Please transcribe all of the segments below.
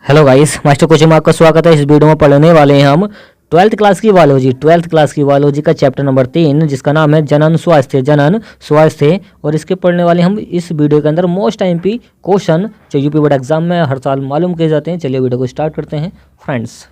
Hello guys, master coaching में आपका स्वागत है। इस वीडियो में पढ़ने वाले हैं हम 12th क्लास की बायोलॉजी का चैप्टर नंबर 3 जिसका नाम है जनन स्वास्थ्य। और इसके पढ़ने वाले हम इस वीडियो के अंदर मोस्ट टाइम क्वेश्चन जो यूपी बोर्ड एग्जाम में हर साल मालूम किए जाते हैं। चलिए वीडियो को स्टार्ट करते हैं फ्रेंड्स।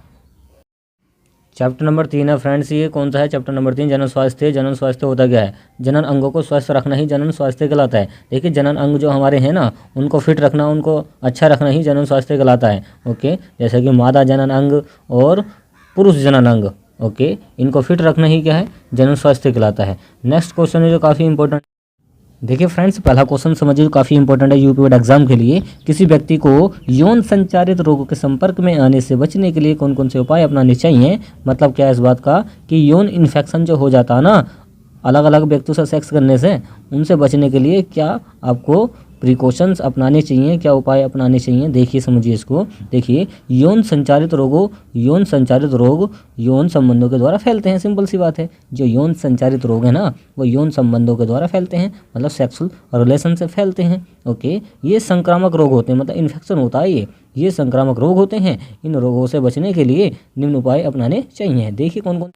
चैप्टर नंबर 3 है फ्रेंड्स। ये कौन सा है? चैप्टर नंबर 3 जनन स्वास्थ्य। जनन स्वास्थ्य होता क्या है? जनन अंगों को स्वस्थ रखना ही जनन स्वास्थ्य कहलाता है। देखिए, जनन अंग जो हमारे हैं ना, उनको फिट रखना, उनको अच्छा रखना ही जनन स्वास्थ्य कहलाता है। ओके, जैसे कि मादा जनन अंग और पुरुष जनन अंग, ओके, इनको फिट रखना ही क्या है? जनन स्वास्थ्य कहलाता है। नेक्स्ट क्वेश्चन है जो काफ़ी इंपॉर्टेंट। देखिए फ्रेंड्स, पहला क्वेश्चन समझिए, काफ़ी इंपॉर्टेंट है यूपी बोर्ड एग्जाम के लिए। किसी व्यक्ति को यौन संचारित रोगों के संपर्क में आने से बचने के लिए कौन कौन से उपाय अपनाने चाहिए? मतलब क्या है इस बात का कि यौन इन्फेक्शन जो हो जाता है ना अलग अलग व्यक्तियों से सेक्स करने से, उनसे बचने के लिए क्या आपको प्रिकॉशंस अपनाने चाहिए, क्या उपाय अपनाने चाहिए? देखिए, समझिए इसको। देखिए, यौन संचारित रोग यौन संबंधों के द्वारा फैलते हैं। सिंपल सी बात है, जो यौन संचारित रोग है ना वो यौन संबंधों के द्वारा फैलते हैं, मतलब सेक्सुअल रिलेशन से फैलते हैं। ओके, ये संक्रामक रोग होते हैं, मतलब इन्फेक्शन होता है ये संक्रामक रोग होते हैं। इन रोगों से बचने के लिए निम्न उपाय अपनाने चाहिए। देखिए कौन कौन।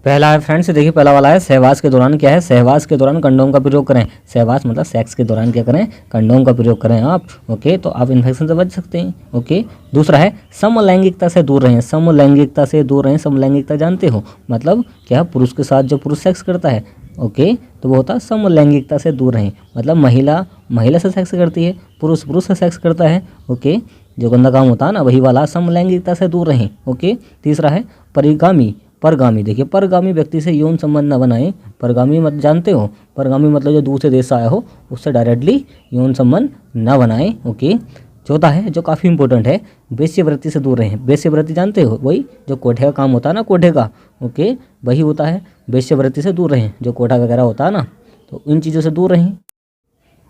पहला है फ्रेंड्स, देखिए पहला वाला है सहवास के दौरान। क्या है? सहवास के दौरान कंडोम का प्रयोग करें। सहवास मतलब सेक्स के दौरान क्या करें? कंडोम का प्रयोग करें आप। ओके, तो आप इन्फेक्शन से बच सकते हैं। ओके, दूसरा है समलैंगिकता से दूर रहें। समलैंगिकता से दूर रहें। समलैंगिकता जानते हो मतलब क्या? पुरुष के साथ जो पुरुष सेक्स करता है, ओके, तो वो होता है समलैंगिकता से दूर रहें। मतलब महिला से सेक्स करती है, पुरुष से सेक्स करता है। ओके, जो गंदा काम होता है ना वही वाला, समलैंगिकता से दूर रहें। ओके, तीसरा है परगामी। देखिए, परगामी व्यक्ति से यौन संबंध न बनाएं। परगामी मत जानते हो? परगामी मतलब जो दूसरे देश से आया हो उससे डायरेक्टली यौन संबंध न बनाएं। ओके, चौथा है जो काफ़ी इंपॉर्टेंट है, वेश्यावृत्ति से दूर रहें। वेश्यावृत्ति जानते हो? वही जो कोठे का काम होता है ना, कोठे का। ओके, वही होता है, वेश्यावृत्ति से दूर रहें, जो कोठा वगैरह होता है ना, तो इन चीज़ों से दूर रहें।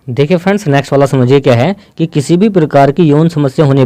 देखिए फ्रेंड्स, नेक्स्ट वाला समझिए क्या है कि किसी भी प्रकार की यौन समस्या होने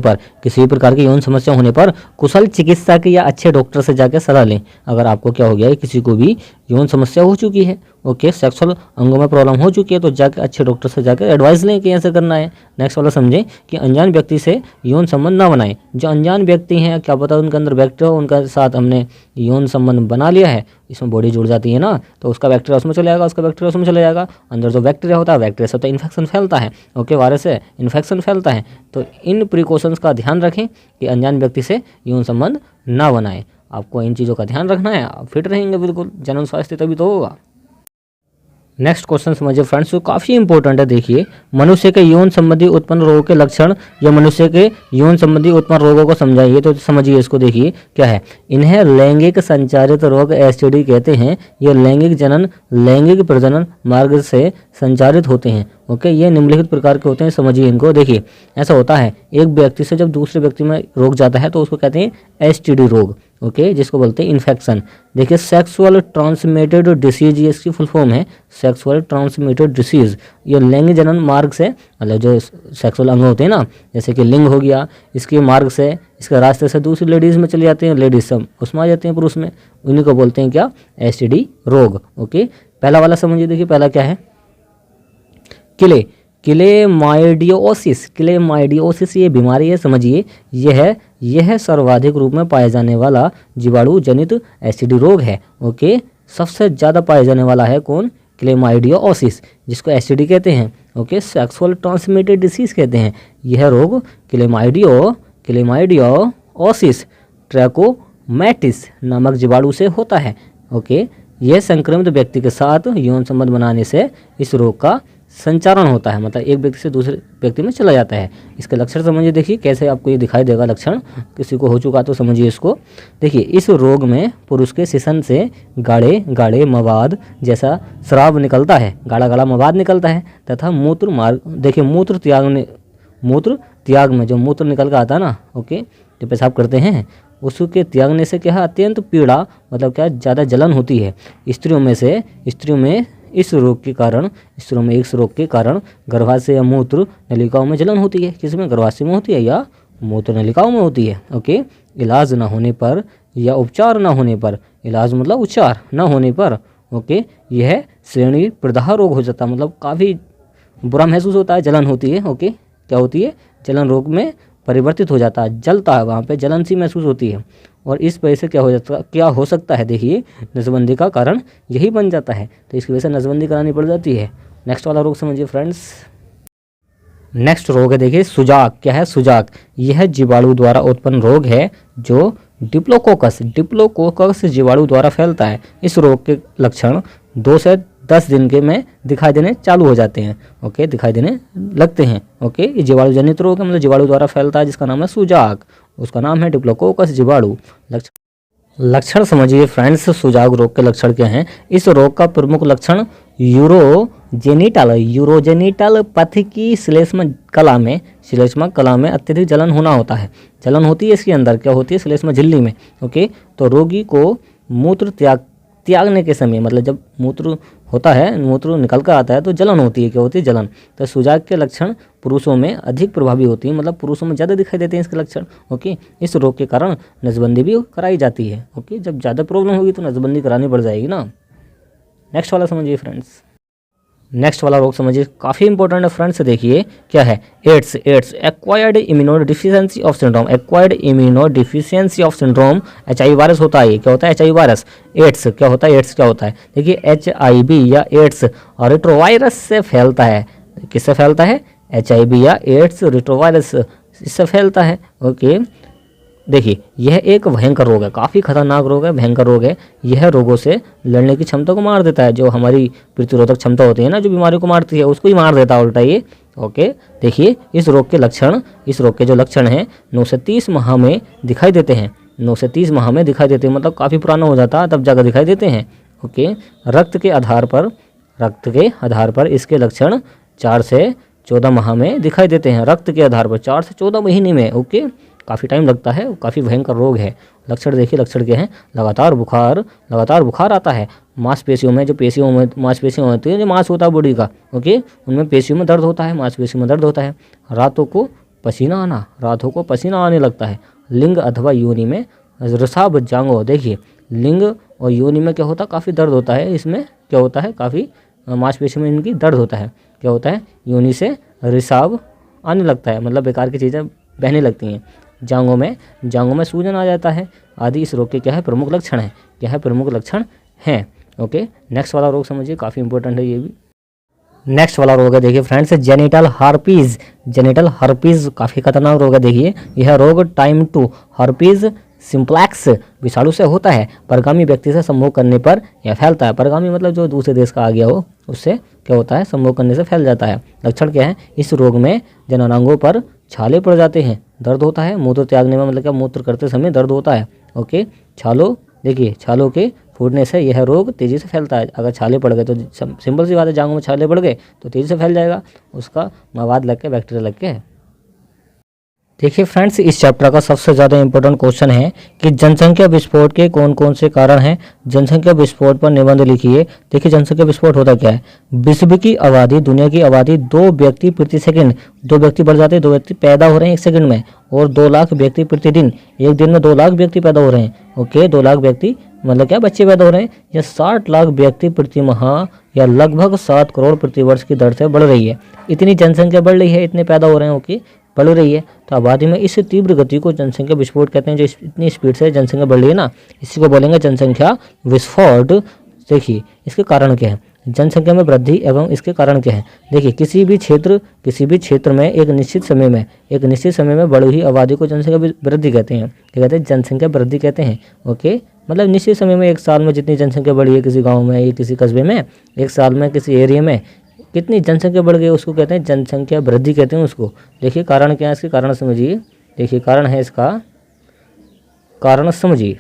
पर कुशल चिकित्सक या अच्छे डॉक्टर से जाकर सलाह लें। अगर आपको क्या हो गया है, किसी को भी यौन समस्या हो चुकी है, ओके, सेक्सुअल अंगों में प्रॉब्लम हो चुकी है, तो जाकर अच्छे डॉक्टर से जाकर एडवाइस लें कि ऐसे करना है। नेक्स्ट वाला समझें कि अनजान व्यक्ति से यौन संबंध ना बनाएं। जो अनजान व्यक्ति हैं, क्या पता उनके अंदर बैक्टीरिया हो, उनके साथ हमने यौन संबंध बना लिया है, इसमें बॉडी जुड़ जाती है ना, तो उसका बैक्टीरिया उसमें चले जाएगा, उसका बैक्टीरिया उसमें चले जाएगा। अंदर जो बैक्टीरिया होता है, बैक्टीरिया से तो इन्फेक्शन फैलता है। ओके, वायरस से इन्फेक्शन फैलता है। तो इन प्रिकॉशंस का ध्यान रखें कि अनजान व्यक्ति से यौन संबंध ना बनाएं। आपको इन चीज़ों का ध्यान रखना है, आप फिट रहेंगे बिल्कुल। जनन स्वास्थ्य तभी तो होगा। नेक्स्ट क्वेश्चन समझिए फ्रेंड्स, जो काफ़ी इंपॉर्टेंट है। देखिए, मनुष्य के यौन संबंधी उत्पन्न रोगों के लक्षण या मनुष्य के यौन संबंधी उत्पन्न रोगों को समझाइए। तो समझिए इसको। देखिए क्या है, इन्हें लैंगिक संचारित रोग एसटीडी कहते हैं। ये लैंगिक प्रजनन मार्ग से संचारित होते हैं। ओके, ये निम्नलिखित प्रकार के होते हैं, समझिए इनको। देखिए, ऐसा होता है, एक व्यक्ति से जब दूसरे व्यक्ति में रोग जाता है तो उसको कहते हैं एसटीडी रोग। ओके, जिसको बोलते हैं इन्फेक्शन। देखिए, सेक्सुअल ट्रांसमिटेड डिसीज, ये इसकी फुल फॉर्म है, सेक्सुअल ट्रांसमिटेड डिसीज। ये लैंगिक जनन मार्ग से, मतलब जो सेक्सुअल अंग होते हैं ना, जैसे कि लिंग हो गया, इसके मार्ग से, इसके रास्ते से दूसरी लेडीज़ में चले जाते हैं, लेडीज सब उसमें आ जाते हैं, पुरुष में, उन्हीं को बोलते हैं क्या? एसटीडी रोग। ओके, पहला वाला समझिए। देखिए पहला क्या है? क्लेमाइडियोसिस ये बीमारी है, समझिए। यह सर्वाधिक रूप में पाए जाने वाला जीवाणु जनित एसटीडी रोग है। ओके, सबसे ज़्यादा पाए जाने वाला है कौन? क्लेमाइडियोसिस, जिसको एसटीडी कहते हैं। ओके, सेक्सुअल ट्रांसमिटेड डिसीज कहते हैं। यह रोग क्लेमाइडियोसिस ट्रैकोमैटिस नामक जीवाणु से होता है। ओके, यह संक्रमित व्यक्ति के साथ यौन संबंध बनाने से इस रोग का संचारण होता है, मतलब एक व्यक्ति से दूसरे व्यक्ति में चला जाता है। इसके लक्षण समझिए। देखिए कैसे आपको ये दिखाई देगा लक्षण, किसी को हो चुका तो समझिए इसको। देखिए, इस रोग में पुरुष के शिशन से गाढ़े मवाद जैसा स्राव निकलता है, गाढ़ा मवाद निकलता है, तथा मूत्र त्याग में जो मूत्र निकल कर आता है ना, ओके, जो पेशाब करते हैं, उसके त्यागने से क्या है? अत्यंत पीड़ा, मतलब क्या? ज़्यादा जलन होती है। स्त्रियों में इस रोग के कारण गर्भाशय या मूत्र नलिकाओं में जलन होती है। किसमें? गर्भाशय में होती है या मूत्र नलिकाओं में होती है। ओके, इलाज ना होने पर या उपचार ना होने पर, इलाज मतलब उपचार ना होने पर, ओके, यह श्रेणी प्रदाह रोग हो जाता है, मतलब काफ़ी बुरा महसूस होता है, जलन होती है। ओके, क्या होती है? जलन रोग में परिवर्तित हो जाता है, जलता है, वहाँ पे जलन सी महसूस होती है। और इस वजह से क्या हो सकता है, देखिए नसबंदी का कारण यही बन जाता है, तो इसकी वजह से नसबंदी करानी पड़ जाती है। नेक्स्ट वाला रोग समझिए फ्रेंड्स। नेक्स्ट रोग है देखिए सुजाक। क्या है सुजाक? यह जीवाणु द्वारा उत्पन्न रोग है जो डिप्लोकोकस जीवाणु द्वारा फैलता है। इस रोग के लक्षण 2 से 10 दिन के में दिखाई देने चालू हो जाते हैं। ओके, दिखाई देने लगते हैं। ओके, ये जीवाणु जनित रोग है, मतलब जीवाणु द्वारा फैलता है, जिसका नाम है सुजाक। उसका नाम है डिप्लोकोकस जीवाणु। लक्षण समझिए फ्रेंड्स, सुजाक रोग के लक्षण क्या हैं? इस रोग का प्रमुख लक्षण यूरोजेनिटल पथ की श्लेष्मा कला में अत्यधिक जलन होना होता है। जलन होती है इसके अंदर, क्या होती है? श्लेष्मा झिल्ली में। ओके, तो रोगी को मूत्र त्यागने के समय, मतलब जब मूत्र होता है, मूत्र निकल कर आता है तो जलन होती है। क्या होती है? जलन। तो सुजाक के लक्षण पुरुषों में अधिक प्रभावी होती है, मतलब पुरुषों में ज़्यादा दिखाई देते हैं इसके लक्षण। ओके, इस रोग के कारण नसबंदी भी कराई जाती है। ओके, जब ज़्यादा प्रॉब्लम होगी तो नसबंदी करानी पड़ जाएगी ना। नेक्स्ट वाला समझिए फ्रेंड्स। नेक्स्ट वाला रोग समझिए, काफ़ी इंपॉर्टेंट है फ्रेंड्स। देखिए क्या है? AIDS. Acquired immunodeficiency of syndrome. Acquired immunodeficiency of syndrome HIV virus होता है। क्या होता है? HIV virus. एड्स क्या होता है? एड्स क्या होता है? देखिए HIV या एड्स रेट्रोवायरस से फैलता है। किससे फैलता है? HIV या एड्स रेट्रोवायरस इससे फैलता है। ओके, देखिए यह एक भयंकर रोग है, काफ़ी खतरनाक रोग है, भयंकर रोग है। यह रोगों से लड़ने की क्षमता को मार देता है। जो हमारी प्रतिरोधक क्षमता होती है ना, जो बीमारियों को मारती है, उसको ही मार देता है उल्टा ये। ओके, देखिए इस रोग के जो लक्षण हैं 9 से 30 माह में दिखाई देते हैं। 9 से 30 माह में दिखाई देते हैं, मतलब काफ़ी पुराना हो जाता है तब जाकर दिखाई देते हैं। ओके, रक्त के आधार पर इसके लक्षण 4 से 14 माह में दिखाई देते हैं। रक्त के आधार पर 4 से 14 महीने में। ओके, काफ़ी टाइम लगता है, काफ़ी भयंकर रोग है। लक्षण देखिए, लक्षण क्या है? लगातार बुखार आता है। मांसपेशियों में, मांसपेशियों होती है, जो मांस होता है बॉडी का, ओके, उनमें पेशियों में दर्द होता है, मांसपेशियों में दर्द होता है। रातों को पसीना आने लगता है। लिंग अथवा योनि में रसाब जांघों। देखिए लिंग और योनि में क्या होता है? काफ़ी दर्द होता है। इसमें क्या होता है? काफ़ी मांसपेशियों में इनकी दर्द होता है। क्या होता है? योनि से रिसाब आने लगता है, मतलब बेकार की चीज़ें बहने लगती हैं। जांघों में सूजन आ जाता है आदि इस रोग के क्या है? प्रमुख लक्षण है। क्या है? प्रमुख लक्षण हैं। ओके, नेक्स्ट वाला रोग समझिए, काफ़ी इंपॉर्टेंट है ये भी। नेक्स्ट वाला रोग है देखिए फ्रेंड्स, जेनिटल हर्पीज काफ़ी खतरनाक रोग है। देखिए यह रोग टाइम 2 हर्पीज सिम्प्लेक्स विषाणु से होता है। परगामी व्यक्ति से संभोग करने पर यह फैलता है। परगामी मतलब जो दूसरे देश का आ गया हो, उससे क्या होता है? संभोग करने से फैल जाता है। लक्षण क्या है? इस रोग में जननांगों पर छाले पड़ जाते हैं, दर्द होता है। मूत्र त्यागने में, मतलब क्या, मूत्र करते समय दर्द होता है। ओके, छालों के फूटने से यह रोग तेज़ी से फैलता है। अगर छाले पड़ गए तो सिंपल सी बात है, जांघों में छाले पड़ गए तो तेज़ी से फैल जाएगा, उसका मवाद लग के, बैक्टीरिया लग के। देखिए फ्रेंड्स, इस चैप्टर का सबसे ज़्यादा इंपॉर्टेंट क्वेश्चन है कि जनसंख्या विस्फोट के कौन कौन से कारण हैं। जनसंख्या विस्फोट पर निबंध लिखिए। देखिए जनसंख्या विस्फोट होता क्या है? विश्व की आबादी, दुनिया की आबादी 2 व्यक्ति प्रति सेकंड, 2 व्यक्ति बढ़ जाते हैं, 2 व्यक्ति पैदा हो रहे हैं 1 सेकंड में, और 2 लाख व्यक्ति प्रतिदिन, एक दिन में 2 लाख व्यक्ति पैदा हो रहे हैं। ओके, 2 लाख व्यक्ति मतलब क्या? बच्चे पैदा हो रहे हैं। या 60 लाख व्यक्ति प्रति माह या लगभग 7 करोड़ प्रति वर्ष की दर से बढ़ रही है। इतनी जनसंख्या बढ़ रही है, इतने पैदा हो रहे हैं। ओके, बढ़ रही है, तो आबादी में इस तीव्र गति को जनसंख्या विस्फोट कहते हैं। जो इतनी स्पीड से जनसंख्या बढ़ रही है ना, इसी को बोलेंगे जनसंख्या विस्फोट। देखिए इसके कारण क्या है? जनसंख्या में वृद्धि एवं इसके कारण क्या है? देखिए किसी भी क्षेत्र में एक निश्चित समय में बढ़ी हुई आबादी को जनसंख्या वृद्धि कहते हैं। क्या कहते हैं? जनसंख्या वृद्धि कहते हैं। ओके, मतलब निश्चित समय में, एक साल में जितनी जनसंख्या बढ़ी है किसी गाँव में या किसी कस्बे में, एक साल में किसी एरिया में कितनी जनसंख्या बढ़ गई, उसको कहते हैं जनसंख्या वृद्धि कहते हैं उसको। देखिए कारण क्या है इसके? कारण समझिए। देखिए कारण है इसका, कारण समझिए।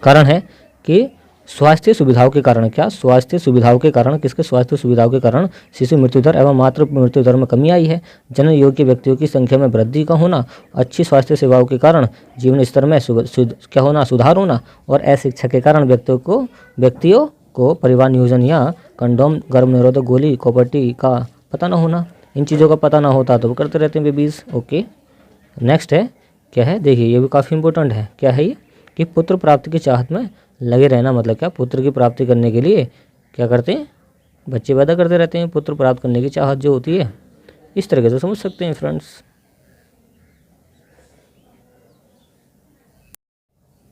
कारण है कि स्वास्थ्य सुविधाओं के कारण। क्या? स्वास्थ्य सुविधाओं के कारण। किसके? स्वास्थ्य सुविधाओं के कारण शिशु मृत्यु दर एवं मातृ मृत्यु दर में कमी आई है। जनन योग्य व्यक्तियों की संख्या में वृद्धि का होना, अच्छी स्वास्थ्य सेवाओं के कारण जीवन स्तर में क्या होना? सुधार होना, और अशिक्षा के कारण व्यक्तियों को परिवार नियोजन या कंडोम, गर्भ निरोधक गोली, कॉपर्टी का पता ना होना। इन चीज़ों का पता ना होता तो वो करते रहते हैं बेबीज़। ओके, नेक्स्ट है क्या है? देखिए ये भी काफ़ी इंपॉर्टेंट है। क्या है ये? कि पुत्र प्राप्ति की चाहत में लगे रहना। मतलब क्या? पुत्र की प्राप्ति करने के लिए क्या करते हैं? बच्चे पैदा करते रहते हैं। पुत्र प्राप्त करने की चाहत जो होती है, इस तरीके से समझ सकते हैं फ्रेंड्स।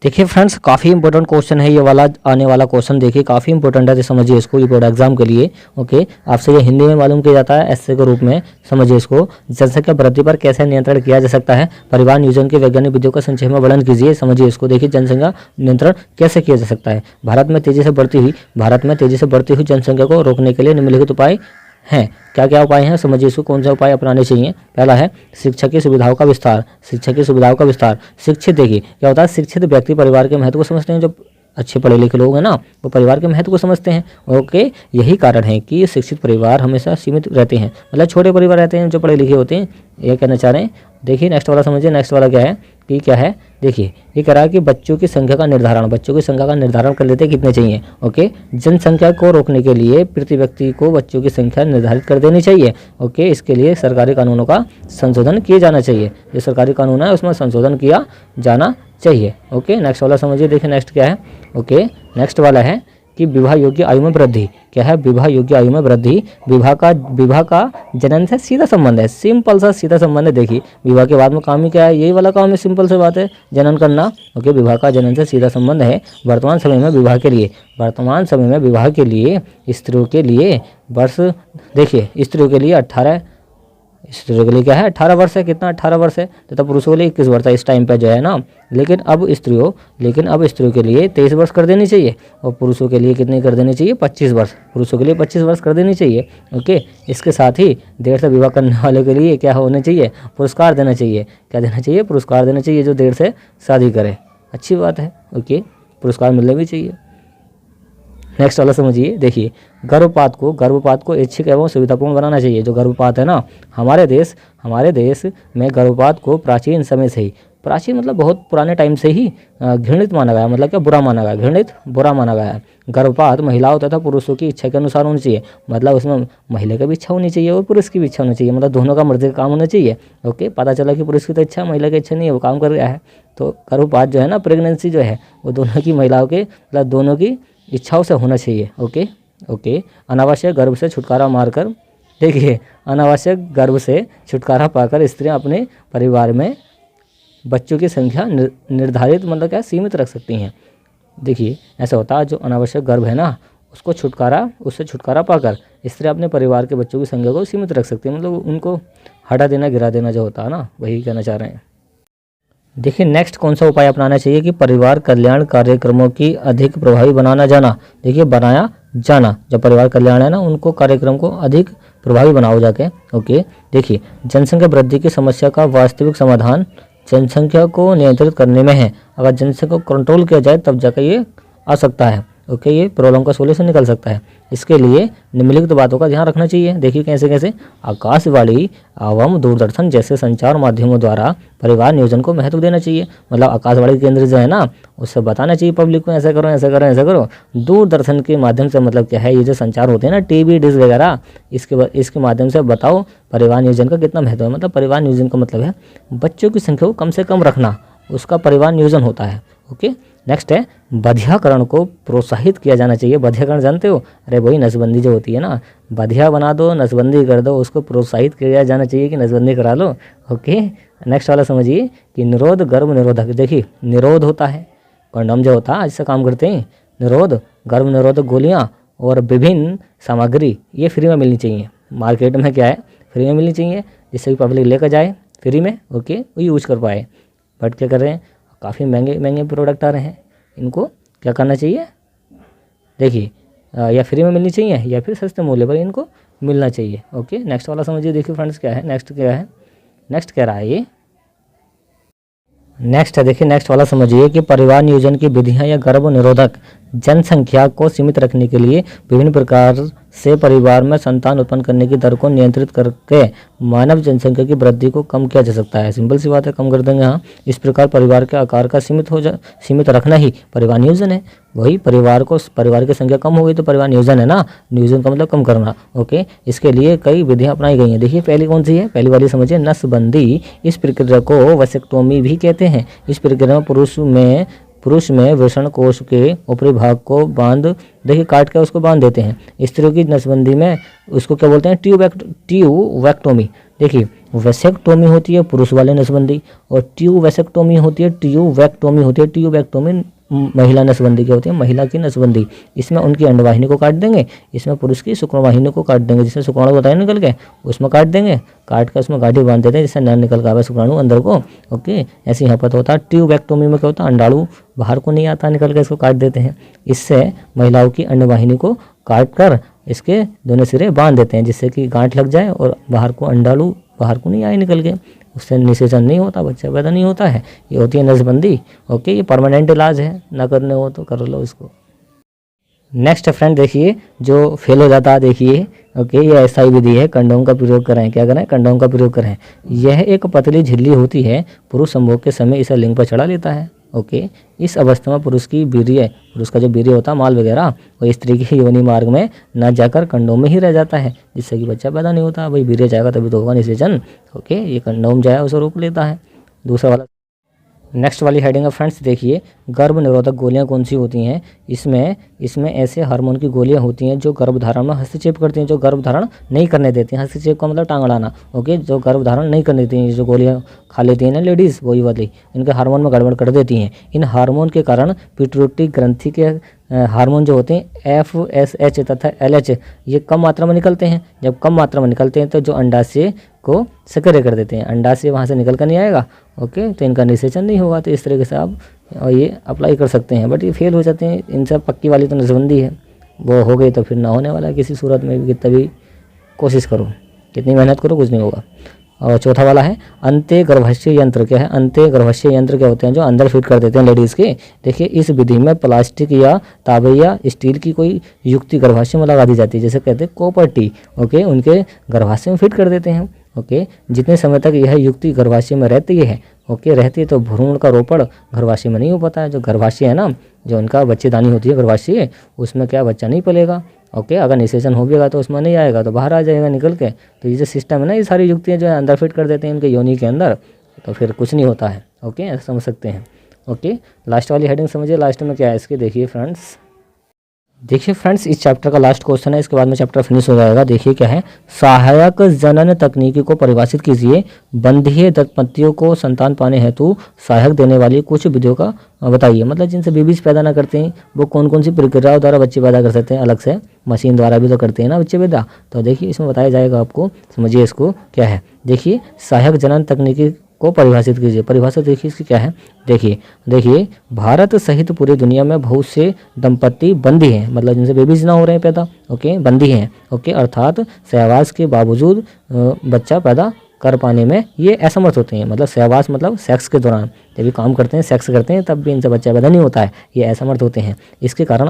देखिए फ्रेंड्स, काफ़ी इंपॉर्टेंट क्वेश्चन है ये वाला, आने वाला क्वेश्चन देखिए काफ़ी इंपॉर्टेंट है, तो समझिए इसको, ये बोर्ड एग्जाम के लिए। ओके, आपसे ये हिंदी में मालूम किया जाता है एस्से के रूप में, समझिए इसको। जनसंख्या वृद्धि पर कैसे नियंत्रण किया जा सकता है, परिवार नियोजन की वैज्ञानिक विधियों का संक्षेप में वर्णन कीजिए। समझिए इसको, देखिए जनसंख्या नियंत्रण कैसे किया जा सकता है। भारत में तेजी से बढ़ती हुई जनसंख्या को रोकने के लिए निम्नलिखित उपाय हैं। क्या क्या उपाय हैं, समझिए इसको, कौन सा उपाय अपनाने चाहिए। पहला है शिक्षा की सुविधाओं का विस्तार। शिक्षित, देखिए क्या होता है, शिक्षित व्यक्ति परिवार के महत्व को समझते हैं। जो अच्छे पढ़े लिखे लोग हैं ना, वो परिवार के महत्व को समझते हैं। ओके, यही कारण है कि शिक्षित परिवार हमेशा सीमित रहते हैं, मतलब छोटे परिवार रहते हैं जो पढ़े लिखे होते हैं, ये कहना चाह रहे हैं। देखिए नेक्स्ट वाला समझिए, नेक्स्ट वाला क्या है, देखिए ये कह रहा है कि बच्चों की संख्या का निर्धारण कर लेते हैं कितने चाहिए। ओके, जनसंख्या को रोकने के लिए प्रति व्यक्ति को बच्चों की संख्या निर्धारित कर देनी चाहिए। ओके, इसके लिए सरकारी कानूनों का संशोधन किया जाना चाहिए। जो सरकारी कानून है उसमें संशोधन किया जाना चाहिए। ओके, नेक्स्ट वाला समझिए, देखिए नेक्स्ट क्या है। ओके, नेक्स्ट वाला है कि विवाह योग्य आयु में वृद्धि। क्या है, विवाह योग्य आयु में वृद्धि। विवाह का जनन से सीधा संबंध है, सिंपल सा सीधा संबंध है। देखिए विवाह के बाद में काम ही क्या है, यही वाला काम है, सिंपल सी बात है, जनन करना। ओके, विवाह का जनन से सीधा संबंध है। वर्तमान समय में विवाह के लिए स्त्रियों के लिए वर्ष, देखिए स्त्रियों के लिए 18 वर्ष है। कितना, 18 वर्ष है, तथा पुरुषों के लिए 21 वर्ष है इस टाइम पे जो है ना। लेकिन अब स्त्रियों के लिए 23 वर्ष कर देनी चाहिए, और पुरुषों के लिए कितनी कर देनी चाहिए, 25 वर्ष। पुरुषों के लिए 25 वर्ष कर देनी चाहिए। ओके, इसके साथ ही देर से विवाह करने वालों के लिए क्या होना चाहिए, पुरस्कार देना चाहिए। क्या देना चाहिए, पुरस्कार देना चाहिए, जो देर से शादी करे। अच्छी बात है। ओके, पुरस्कार मिलने भी चाहिए। नेक्स्ट वाला समझिए, देखिए गर्भपात को ऐच्छिक एवं सुविधापूर्ण बनाना चाहिए। जो गर्भपात है ना, हमारे देश में गर्भपात को प्राचीन समय से ही, प्राचीन मतलब बहुत पुराने टाइम से ही घृणित माना गया, मतलब क्या, बुरा माना गया। गर्भपात महिलाओं तथा पुरुषों की इच्छा के अनुसार होनी चाहिए, मतलब उसमें महिला की भी इच्छा होनी चाहिए और पुरुष की भी इच्छा होनी चाहिए, मतलब दोनों का मर्जी का काम होना चाहिए। ओके, पता चला कि पुरुष की तो इच्छा, महिला की इच्छा नहीं है, वो काम कर रहा है, तो गर्भपात जो है ना, प्रेगनेंसी जो है, वो दोनों की महिलाओं के, मतलब दोनों की इच्छाओं से होना चाहिए। ओके, अनावश्यक गर्भ से छुटकारा पाकर स्त्रियां अपने परिवार में बच्चों की संख्या निर्धारित, मतलब क्या, सीमित रख सकती हैं। देखिए ऐसा होता है, जो अनावश्यक गर्भ है ना, उससे छुटकारा पाकर स्त्रियां अपने परिवार के बच्चों की संख्या को सीमित रख सकती हैं, मतलब उनको हटा देना, गिरा देना जो होता है ना, वही कहना चाह रहे हैं। देखिए नेक्स्ट कौन सा उपाय अपनाना चाहिए कि परिवार कल्याण कार्यक्रमों की अधिक प्रभावी बनाया जाना। जब परिवार कल्याण है ना, उनको कार्यक्रम को अधिक प्रभावी बनाओ जाके। ओके, देखिए जनसंख्या वृद्धि की समस्या का वास्तविक समाधान जनसंख्या को नियंत्रित करने में है। अगर जनसंख्या को कंट्रोल किया जाए तब जाकर ये आ सकता है। ओके, ये प्रॉब्लम का सोल्यूशन निकल सकता है। इसके लिए निम्नलिखित बातों का ध्यान रखना चाहिए। देखिए कैसे, आकाशवाणी एवं दूरदर्शन जैसे संचार माध्यमों द्वारा परिवार नियोजन को महत्व देना चाहिए। मतलब आकाशवाणी केंद्र जो है ना, उससे बताना चाहिए पब्लिक को, ऐसा करो। दूरदर्शन के माध्यम से, मतलब क्या है, ये जो संचार होते हैं ना, टीवी डिश वगैरह, इसके माध्यम से बताओ परिवार नियोजन का कितना महत्व है। मतलब परिवार नियोजन का मतलब है बच्चों की संख्या को कम से कम रखना, उसका परिवार नियोजन होता है। ओके, नेक्स्ट है बधियाकरण को प्रोत्साहित किया जाना चाहिए। बधियाकरण जानते हो, अरे वही नसबंदी जो होती है ना, बधिया बना दो, नसबंदी कर दो, उसको प्रोत्साहित किया जाना चाहिए कि नसबंदी करा लो। ओके, नेक्स्ट वाला समझिए कि निरोध गर्भ निरोधक। देखिए निरोध होता है, कंडोम जो होता है इससे काम करते हैं। निरोध गर्भ निरोधक गोलियाँ और विभिन्न सामग्री ये फ्री में मिलनी चाहिए। मार्केट में क्या है, फ्री में मिलनी चाहिए, जिससे कि पब्लिक लेकर जाए फ्री में। ओके, वो यूज कर पाए। बट क्या कर रहे हैं, काफ़ी महंगे प्रोडक्ट आ रहे हैं, इनको क्या करना चाहिए, देखिए या फ्री में मिलनी चाहिए या फिर सस्ते मूल्य पर इनको मिलना चाहिए। ओके, नेक्स्ट वाला समझिए। देखिए फ्रेंड्स क्या है, नेक्स्ट कह रहा है ये, नेक्स्ट है, देखिए नेक्स्ट वाला समझिए कि परिवार नियोजन की विधियां या गर्भ निरोधक जनसंख्या को सीमित रखने के लिए विभिन्न प्रकार से परिवार में संतान उत्पन्न करने की दर को नियंत्रित करके मानव जनसंख्या की वृद्धि को कम किया जा सकता है। सिंपल सी बात है, कम कर देंगे। हाँ, इस प्रकार परिवार के आकार का सीमित रखना ही परिवार नियोजन है। वही परिवार की संख्या कम हो गई तो परिवार नियोजन है ना, नियोजन का मतलब कम करना। ओके, इसके लिए कई विधियां अपनाई गई हैं। देखिए पहली कौन सी है, पहली वाली समझिए, नसबंदी। इस प्रक्रिया को वैसेक्टोमी भी कहते हैं। इस प्रक्रिया में पुरुष में वृषण कोश के ऊपरी भाग को देखिए काट के उसको बांध देते हैं। स्त्रियों की नसबंदी में उसको क्या बोलते हैं, ट्यूबैक्टोमी। देखिए वेसेक्टोमी होती है पुरुष वाले नसबंदी, और ट्यूवेसेक्टोमी होती है, ट्यूवेक्टोमी होती है, ट्यूवेक्टोमी महिला नसबंदी क्या होती है, महिला की नसबंदी। इसमें उनकी अंडवाहिनी को काट देंगे, इसमें पुरुष की शुक्रवाहिनी को काट देंगे, जिसमें शुक्राणु बताया निकल के उसमें काट देंगे, काट कर उसमें गाठी बांध देते हैं जिससे न निकल कर शुक्राणु अंदर को। ओके, ऐसे यहाँ पर होता है। ट्यूबेक्टोमी में क्या होता है, अंडाणु बाहर को नहीं आता, निकल के इसको काट देते हैं। इससे महिलाओं की अंडवाहिनी को काट कर इसके दोनों सिरे बांध देते हैं जिससे कि गांठ लग जाए और बाहर को अंडाणु बाहर को नहीं आए निकल के, उससे निषेचन नहीं होता, बच्चा पैदा नहीं होता है। ये होती है नसबंदी। ओके, ये परमानेंट इलाज है, ना करने हो तो कर लो इसको। नेक्स्ट फ्रेंड देखिए, जो फेल हो जाता है देखिए। ओके, ये ऐसा ही विधि है, कंडोम का प्रयोग करें। क्या करें, कंडोम का प्रयोग करें। यह एक पतली झिल्ली होती है, पुरुष संभोग के समय इसे लिंग पर चढ़ा लेता है। ओके, इस अवस्था में पुरुष की वीर्य, पुरुष का जो वीर्य होता है माल वगैरह, वो स्त्री की योनि मार्ग में न जाकर कंडोम में ही रह जाता है, जिससे कि बच्चा पैदा नहीं होता। भाई वीर्य जाएगा तभी तो होगा निषेचन। ओके, ये कंडोम जाए उसे रोक लेता है। दूसरा वाला, नेक्स्ट वाली हेडिंग है फ्रेंड्स देखिए, गर्भ निरोधक गोलियां कौन सी होती हैं। इसमें ऐसे हार्मोन की गोलियां होती हैं जो गर्भधारण में हस्तक्षेप करती हैं, जो गर्भधारण नहीं करने देती हैं। हस्तक्षेप का मतलब टांग अड़ाना। ओके, जो गर्भधारण नहीं करने देती हैं, जो गोलियां खा लेती हैं ना लेडीज़, वही वाली, इनके हार्मोन में गड़बड़ कर देती हैं। इन हार्मोन के कारण पिट्यूटरी ग्रंथि के हार्मोन जो होते हैं FSH तथा LH, ये कम मात्रा में निकलते हैं। जब कम मात्रा में निकलते हैं तो जो अंडाशय को सक्रिय कर देते हैं, अंडाशय वहाँ से निकल कर नहीं आएगा। ओके, तो इनका निषेचन नहीं होगा। तो इस तरीके से आप ये अप्लाई कर सकते हैं, बट ये फेल हो जाते हैं। इनसे पक्की वाली तो नसबंदी है, वो हो गई तो फिर ना होने वाला है किसी सूरत में भी। कितना भी कोशिश करो, कितनी मेहनत करो, कुछ नहीं होगा। और चौथा वाला है अंत्य गर्भाशय यंत्र। क्या है, अंत्य गर्भाशय यंत्र क्या होते हैं, जो अंदर फिट कर देते हैं लेडीज़ के। देखिए, इस विधि में प्लास्टिक या तांबे या स्टील की कोई युक्ति गर्भाशय में लगा दी जाती है, जैसे कहते हैं कॉपर टी। ओके, उनके गर्भाशय में फिट कर देते हैं। ओके, जितने समय तक यह युक्ति गर्भाशय में रहती है, ओके रहती है, तो भ्रूण का रोपण गर्भाशय में नहीं हो पाता है। जो गर्भाशय है ना, जो उनका बच्चेदानी होती है गर्भाशय, उसमें क्या बच्चा नहीं पलेगा। ओके, अगर निषेचन हो गया तो उसमें नहीं आएगा, तो बाहर आ जाएगा निकल के। तो ये जो सिस्टम है ना, ये सारी युक्तियाँ जो है अंदर फिट कर देते हैं इनके योनि के अंदर, तो फिर कुछ नहीं होता है। ओके, ऐसा समझ सकते हैं। ओके, लास्ट वाली हेडिंग समझिए, लास्ट में क्या है इसके, देखिए फ्रेंड्स। देखिए फ्रेंड्स, इस चैप्टर का लास्ट क्वेश्चन है, इसके बाद में चैप्टर फिनिश हो जाएगा। देखिए क्या है, सहायक जनन तकनीकी को परिभाषित कीजिए। बंधीय दंपतियों को संतान पाने हेतु सहायक देने वाली कुछ विधियों का बताइए। मतलब जिनसे बेबीज पैदा ना करते हैं, वो कौन कौन सी प्रक्रियाओं द्वारा बच्चे पैदा कर सकते हैं। अलग से मशीन द्वारा भी तो करते हैं ना बच्चे पैदा। तो देखिए इसमें बताया जाएगा आपको, समझिए इसको क्या है। देखिए, सहायक जनन तकनीकी को परिभाषित कीजिए। परिभाषा देखिए इसकी क्या है। देखिए भारत सहित पूरी दुनिया में बहुत से दंपति बंदी हैं, मतलब जिनसे बेबीज ना हो रहे हैं पैदा। ओके, बंदी हैं। ओके, अर्थात सहवास के बावजूद बच्चा पैदा कर पाने में ये असमर्थ होते हैं। मतलब सहवास मतलब सेक्स के दौरान जब भी काम करते हैं, सेक्स करते हैं, तब भी इनसे बच्चा पैदा नहीं होता है, ये असमर्थ होते हैं। इसके कारण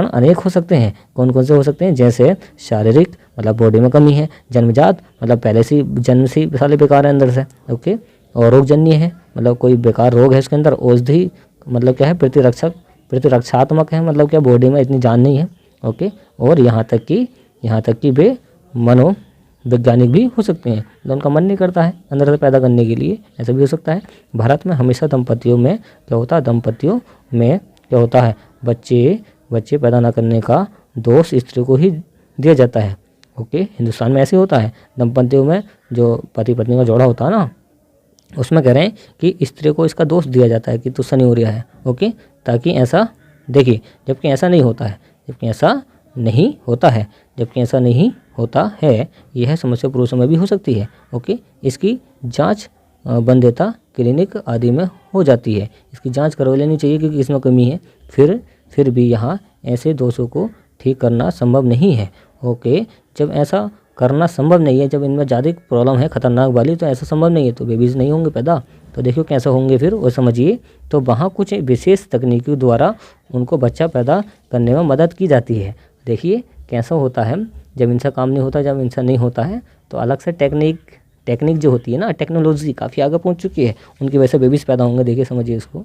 अनेक हो सकते हैं। कौन कौन से हो सकते हैं, जैसे शारीरिक मतलब बॉडी में कमी है, जन्मजात मतलब पहले से जन्म से साले बेकार है अंदर से। ओके, और रोगजन्य है, मतलब कोई बेकार रोग है उसके अंदर। औषधि मतलब क्या है, प्रतिरक्षात्मक है, मतलब क्या बॉडी में इतनी जान नहीं है। ओके, और यहाँ तक कि वे मनोवैज्ञानिक भी हो सकते हैं, तो उनका मन नहीं करता है अंदर से पैदा करने के लिए, ऐसा भी हो सकता है। भारत में हमेशा दंपतियों में क्या होता है, बच्चे पैदा न करने का दोष स्त्री को ही दिया जाता है। ओके, हिंदुस्तान में ऐसे होता है। दंपतियों में जो पति पत्नी का जोड़ा होता है ना, उसमें कह रहे हैं कि स्त्री को इसका दोष दिया जाता है कि तुझसे नहीं हो रहा है। ओके, ताकि ऐसा देखिए, जबकि ऐसा नहीं होता है, यह समस्या पुरुषों में भी हो सकती है। ओके, इसकी जांच बंध्यता क्लिनिक आदि में हो जाती है। इसकी जांच करवा लेनी चाहिए क्योंकि इसमें कमी है। फिर भी यहाँ ऐसे दोषों को ठीक करना संभव नहीं है। ओके, जब ऐसा करना संभव नहीं है, जब इनमें ज़्यादा प्रॉब्लम है खतरनाक वाली, तो ऐसा संभव नहीं है, तो बेबीज़ नहीं होंगे पैदा। तो देखियो कैसे होंगे फिर वो समझिए। तो वहाँ कुछ विशेष तकनीकों द्वारा उनको बच्चा पैदा करने में मदद की जाती है। देखिए कैसा होता है, जब इनसे काम नहीं होता, जब इनसे नहीं होता है, तो अलग से टेक्निक जो होती है ना, टेक्नोलॉजी काफ़ी आगे पहुँच चुकी है, उनकी वजह से बेबीज़ पैदा होंगे। देखिए समझिए इसको।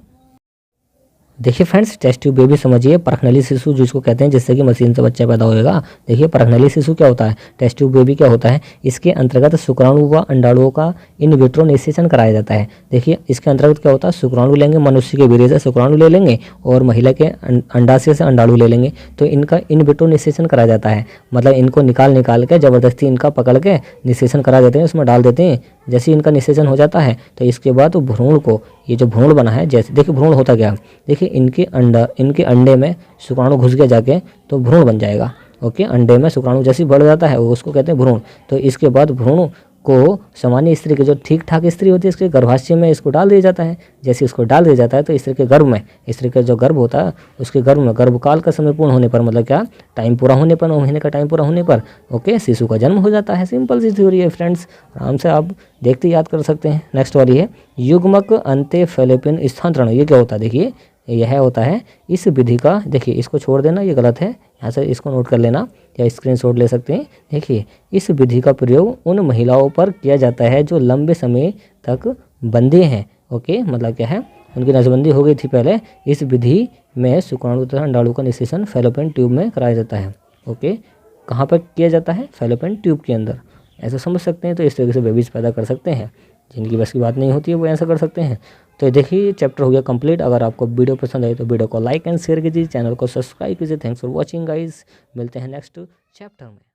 देखिए फ्रेंड्स, टेस्ट ट्यूब बेबी समझिए, परखनली शिशु जिसको कहते हैं, जिससे कि मशीन से बच्चा पैदा होएगा। देखिए परखनली शिशु क्या होता है, टेस्ट ट्यूब बेबी क्या होता है, इसके अंतर्गत शुक्राणु व अंडाणुओं का इन विट्रो निषेचन कराया जाता है। देखिए इसके अंतर्गत क्या होता है, शुक्राणु लेंगे, मनुष्य के वीर्य से शुक्राणु ले लेंगे और महिला के अंडाशय से अंडाणु ले लेंगे, तो इनका इन विट्रो निषेचन कराया जाता है। मतलब इनको निकाल के ज़बरदस्ती इनका पकड़ के निषेचन करा देते हैं, उसमें डाल देते हैं। जैसे इनका निषेचन हो जाता है तो इसके बाद भ्रूण को, ये जो भ्रूण बना है, जैसे देखिए भ्रूण होता क्या, देखिए इनके अंडे में शुक्राणु घुस गया जाके तो भ्रूण बन जाएगा। ओके, अंडे में शुक्राणु जैसे बढ़ जाता है वो उसको कहते हैं भ्रूण। तो इसके बाद भ्रूण को सामान्य स्त्री के, जो ठीक ठाक स्त्री होती है, इसके गर्भाशय में इसको डाल दिया जाता है। जैसे इसको डाल दिया जाता है तो स्त्री के गर्भ में, स्त्री का जो गर्भ होता है उसके गर्भ में गर्भकाल का समय पूर्ण होने पर, मतलब क्या, टाइम पूरा होने पर, 9 महीने का टाइम पूरा होने पर ओके शिशु का जन्म हो जाता है। सिंपल सी थ्योरी है फ्रेंड्स, आराम से आप देखते याद कर सकते हैं। नेक्स्ट वाली है युग्मक अंत्य फैलोपियन स्थानांतरण। ये क्या होता है, देखिए यह होता है इस विधि का, देखिए इसको छोड़ देना, ये गलत है, यहाँ से इसको नोट कर लेना या स्क्रीनशॉट ले सकते हैं। देखिए इस विधि का प्रयोग उन महिलाओं पर किया जाता है जो लंबे समय तक बंधे हैं। ओके, मतलब क्या है, उनकी नसबंदी हो गई थी पहले। इस विधि में शुक्राणु तथा अंडाणु का निषेचन फैलोपियन ट्यूब में कराया जाता है। ओके, कहाँ पर किया जाता है, फैलोपियन ट्यूब के अंदर, ऐसा समझ सकते हैं। तो इस तरीके से बेबीज पैदा कर सकते हैं, जिनकी बस की बात नहीं होती है वो ऐसा कर सकते हैं। तो देखिए चैप्टर हो गया कंप्लीट। अगर आपको वीडियो पसंद आए तो वीडियो को लाइक एंड शेयर कीजिए, चैनल को सब्सक्राइब कीजिए। थैंक्स फॉर वॉचिंग गाइस, मिलते हैं नेक्स्ट चैप्टर में।